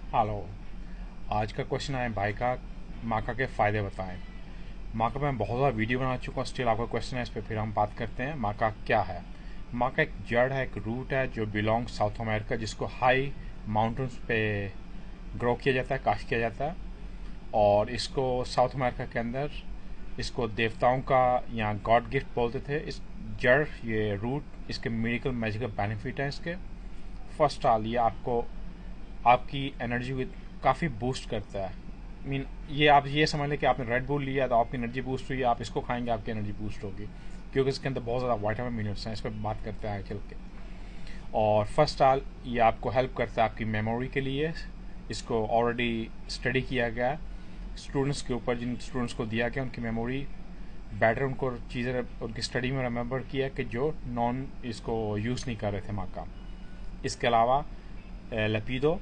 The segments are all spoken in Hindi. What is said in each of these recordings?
हेलो। आज का क्वेश्चन है भाई का, माका के फ़ायदे बताएं। माका मैं बहुत ज़्यादा वीडियो बना चुका हूँ, स्टिल आपका क्वेश्चन है, इस पर फिर हम बात करते हैं। माका क्या है? माका एक जड़ है, एक रूट है जो बिलोंग साउथ अमेरिका, जिसको हाई माउंटेन्स पे ग्रो किया जाता है, काश्त किया जाता है। और इसको साउथ अमेरिका के अंदर इसको देवताओं का या गॉड गिफ्ट बोलते थे। इस जड़, ये रूट, इसके मेडिकल मैजिकल बेनिफिट हैं इसके। फर्स्ट ऑल, ये आपको आपकी एनर्जी को काफ़ी बूस्ट करता है। मीन ये आप ये समझ लें कि आपने रेड बुल लिया तो आपकी एनर्जी बूस्ट हुई, आप इसको खाएंगे आपकी एनर्जी बूस्ट होगी, क्योंकि इसके अंदर बहुत ज़्यादा वाइटामिन मिनरल्स हैं। इस पर बात करते हैं आगे चल के। और फर्स्ट ऑल, ये आपको हेल्प करता है आपकी मेमोरी के लिए। इसको ऑलरेडी स्टडी किया गया है स्टूडेंट्स के ऊपर, जिन स्टूडेंट्स को दिया गया उनकी मेमोरी बेटर, उनको चीज़ें उनकी स्टडी में रिमेंबर किया कि जो नॉन इसको यूज़ नहीं कर रहे थे माँ का। इसके अलावा लपीडो,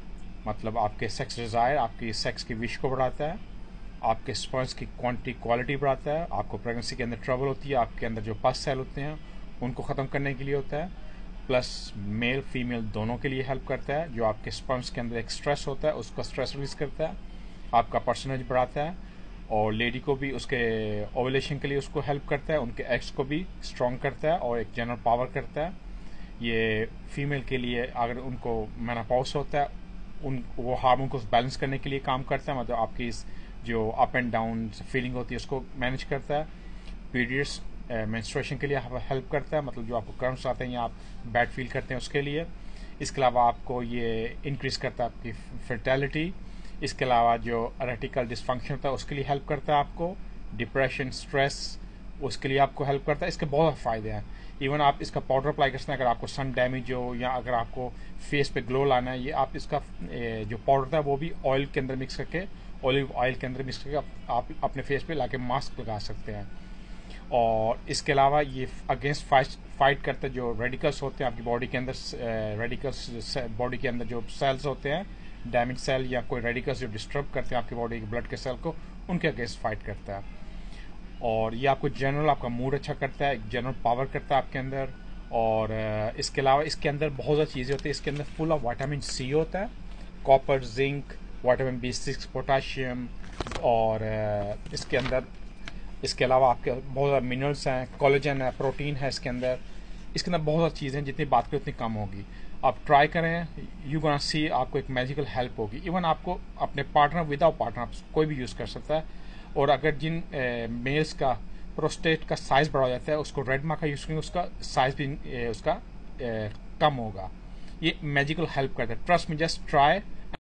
मतलब आपके सेक्स डिज़ायर, आपकी सेक्स की विश को बढ़ाता है। आपके स्पर्म्स की क्वालिटी बढ़ाता है। आपको प्रेगनेंसी के अंदर ट्रबल होती है, आपके अंदर जो पस सेल होते हैं उनको ख़त्म करने के लिए होता है। प्लस मेल फीमेल दोनों के लिए हेल्प करता है। जो आपके स्पर्म्स के अंदर एक स्ट्रेस होता है उसका स्ट्रेस रिलीज करता है। आपका परसेंटेज बढ़ाता है। और लेडी को भी उसके ओवुलेशन के लिए उसको हेल्प करता है, उनके एग्स को भी स्ट्रॉन्ग करता है और एक जनरल पावर करता है। ये फीमेल के लिए अगर उनको मेनोपॉज होता है, उन वो हार्मोन को बैलेंस करने के लिए काम करता है, मतलब आपकी जो अप एंड डाउन फीलिंग होती है उसको मैनेज करता है। पीरियड्स मेंस्ट्रुएशन के लिए हेल्प करता है, मतलब जो आपको क्रम्स आते हैं या आप बैड फील करते हैं उसके लिए। इसके अलावा आपको ये इंक्रीज करता है आपकी फर्टिलिटी। इसके अलावा जो एरेक्टाइल डिसफंक्शन होता है उसके लिए हेल्प करता है आपको। डिप्रेशन, स्ट्रेस, उसके लिए आपको हेल्प करता है। इसके बहुत फ़ायदे हैं। इवन आप इसका पाउडर अप्लाई कर सकते हैं अगर आपको सन डैमेज हो या अगर आपको फेस पे ग्लो लाना है। ये आप इसका जो पाउडर था वो भी ऑयल के अंदर मिक्स करके, ऑलिव ऑयल के अंदर मिक्स करके आप अपने फेस पे लाके मास्क लगा सकते हैं। और इसके अलावा ये अगेंस्ट फाइट करते हैं जो रेडिकल्स होते हैं आपकी बॉडी के अंदर। रेडिकल्स बॉडी के अंदर जो सेल्स होते हैं, डैमेज सेल या कोई रेडिकल्स जो डिस्टर्ब करते हैं आपकी बॉडी के ब्लड के सेल को, उनके अगेंस्ट फाइट करता है। और ये आपको जनरल आपका मूड अच्छा करता है, जनरल पावर करता है आपके अंदर। और इसके अलावा इसके अंदर बहुत ज़्यादा चीज़ें होती है। इसके अंदर फुल ऑफ विटामिन सी होता है, copper, zinc, vitamin B6, potassium. और इसके अंदर इसके अलावा आपके बहुत ज़्यादा मिनरल्स हैं, कोलेजन है, प्रोटीन है इसके अंदर। इसके अंदर बहुत ज़्यादा चीज़ें हैं, जितनी बात करें उतनी कम होगी। आप ट्राई करें, यू गोना सी आपको एक मैजिकल हेल्प होगी। इवन आपको अपने पार्टनर, विदाउट पार्टनर कोई भी यूज़ कर सकता है। और अगर जिन मेल्स का प्रोस्टेट का साइज बढ़ा जाता है उसको रेड मार्क का यूज़ करेंगे, उसका साइज भी उसका कम होगा। ये मैजिकल हेल्प करता है। ट्रस्ट में, जस्ट ट्राई